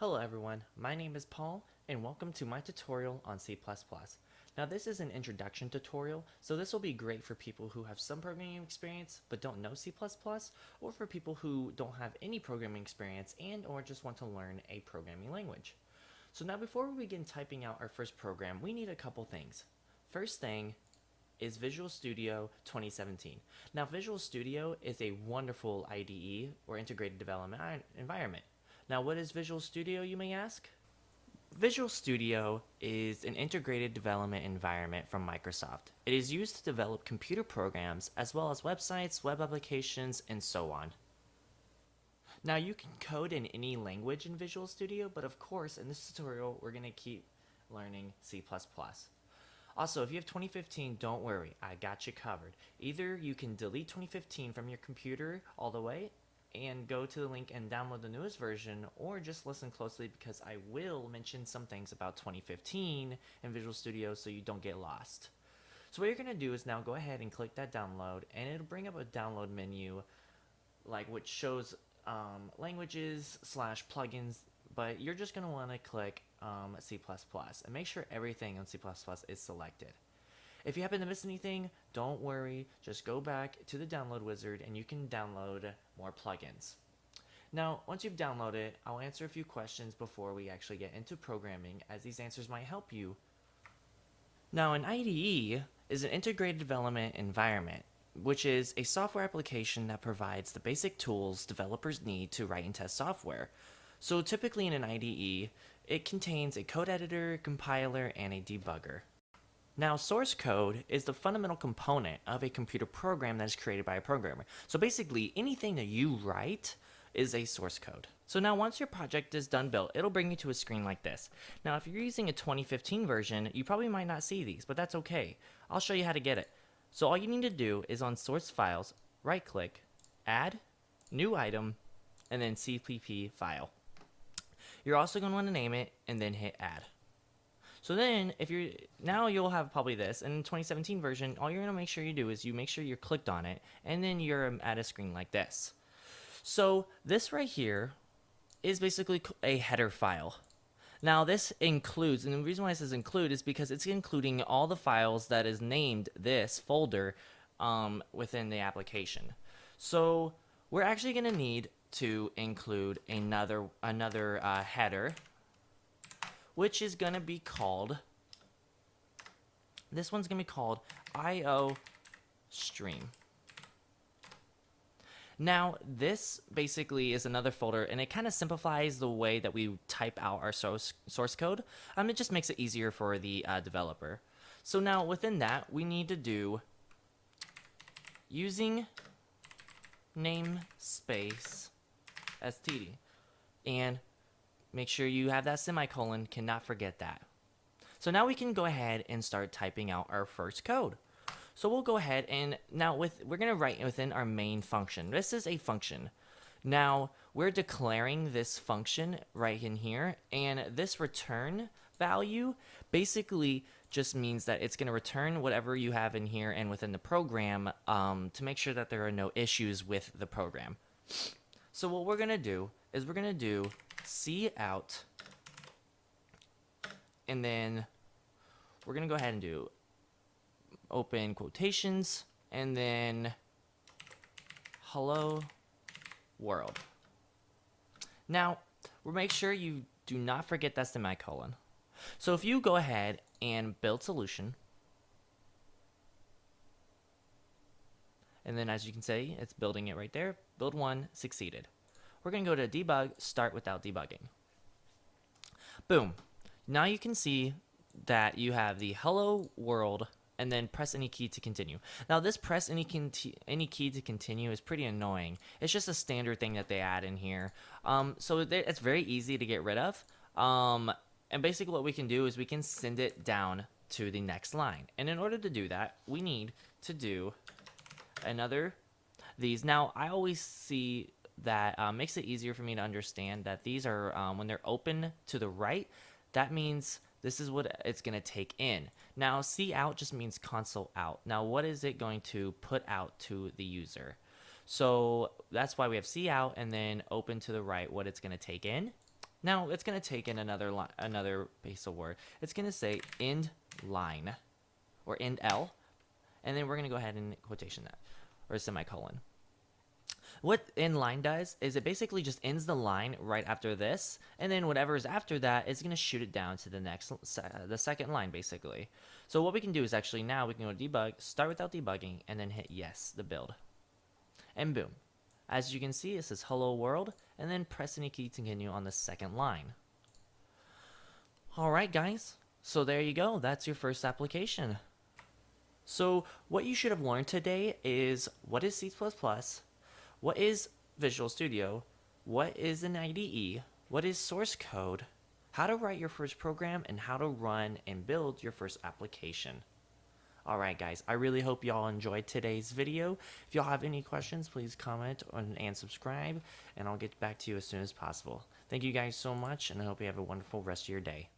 Hello everyone, my name is Paul and welcome to my tutorial on C++. Now this is an introduction tutorial, so this will be great for people who have some programming experience but don't know C++, or for people who don't have any programming experience and or just want to learn a programming language. So now before we begin typing out our first program, we need a couple things. First thing is Visual Studio 2017. Now Visual Studio is a wonderful IDE or integrated development environment. Now what is Visual Studio, you may ask? Visual Studio is an integrated development environment from Microsoft. It is used to develop computer programs as well as websites, web applications, and so on. Now you can code in any language in Visual Studio, but of course in this tutorial we're going to keep learning C++. Also, if you have 2015, don't worry, I got you covered. Either you can delete 2015 from your computer all the way and go to the link and download the newest version, or just listen closely because I will mention some things about 2015 in Visual Studio so you don't get lost. So what you're going to do is now go ahead and click that download, and it'll bring up a download menu which shows languages / plugins, but you're just going to want to click C++ and make sure everything on C++ is selected. If you happen to miss anything, don't worry, just go back to the download wizard and you can download more plugins. Now, once you've downloaded, I'll answer a few questions before we actually get into programming, as these answers might help you. Now, an IDE is an integrated development environment, which is a software application that provides the basic tools developers need to write and test software. So typically in an IDE, it contains a code editor, compiler, and a debugger. Now, source code is the fundamental component of a computer program that is created by a programmer. So basically, anything that you write is a source code. So now once your project is done built, it'll bring you to a screen like this. Now, if you're using a 2015 version, you probably might not see these, but that's okay. I'll show you how to get it. So all you need to do is on source files, right click, add, new item, and then CPP file. You're also going to want to name it and then hit add. So then, you'll have probably this. In the 2017 version, all you're going to make sure you do is you make sure you're clicked on it, and then you're at a screen like this. So this right here is basically a header file. Now this includes, and the reason why it says include is because it's including all the files that is named this folder within the application. So we're actually going to need to include another header, which is going to be called, this one's going to be called IO stream. Now, this basically is another folder, and it kind of simplifies the way that we type out our source code. It just makes it easier for the developer. So now, within that, we need to do using namespace std, and make sure you have that semicolon, cannot forget that. So now we can go ahead and start typing out our first code. So we'll go ahead and now we're going to write within our main function. This is a function. Now we're declaring this function right in here, and this return value basically just means that it's going to return whatever you have in here and within the program to make sure that there are no issues with the program. So what we're going to do is we're going to do cout, and then we're going to go ahead and do open quotations, and then hello world. Now, we'll make sure you do not forget that semicolon. So if you go ahead and build solution, and then as you can see, it's building it right there. Build one succeeded. We're going to go to debug, start without debugging. Boom. Now you can see that you have the hello world, and then press any key to continue. Now this press any key to continue is pretty annoying. It's just a standard thing that they add in here. So it's very easy to get rid of. And basically what we can do is we can send it down to the next line. And in order to do that, we need to do these. Now I always see that makes it easier for me to understand that these are, when they're open to the right, that means this is what it's going to take in. Now, cout just means console out. Now, what is it going to put out to the user? So that's why we have cout and then open to the right what it's going to take in. Now it's going to take in another base of word. It's going to say end line or end L, and then we're going to go ahead and quotation that or a semicolon. What end line does is it basically just ends the line right after this, and then whatever is after that is going to shoot it down to the next, the second line basically. So what we can do is actually now we can go to debug, start without debugging, and then hit yes, the build. And boom. As you can see, it says hello world, and then press any key to continue on the second line. Alright guys, so there you go, that's your first application. So what you should have learned today is what is C++, what is Visual Studio, what is an IDE, what is source code, how to write your first program, and how to run and build your first application. Alright guys, I really hope y'all enjoyed today's video. If y'all have any questions, please comment and subscribe, and I'll get back to you as soon as possible. Thank you guys so much, and I hope you have a wonderful rest of your day.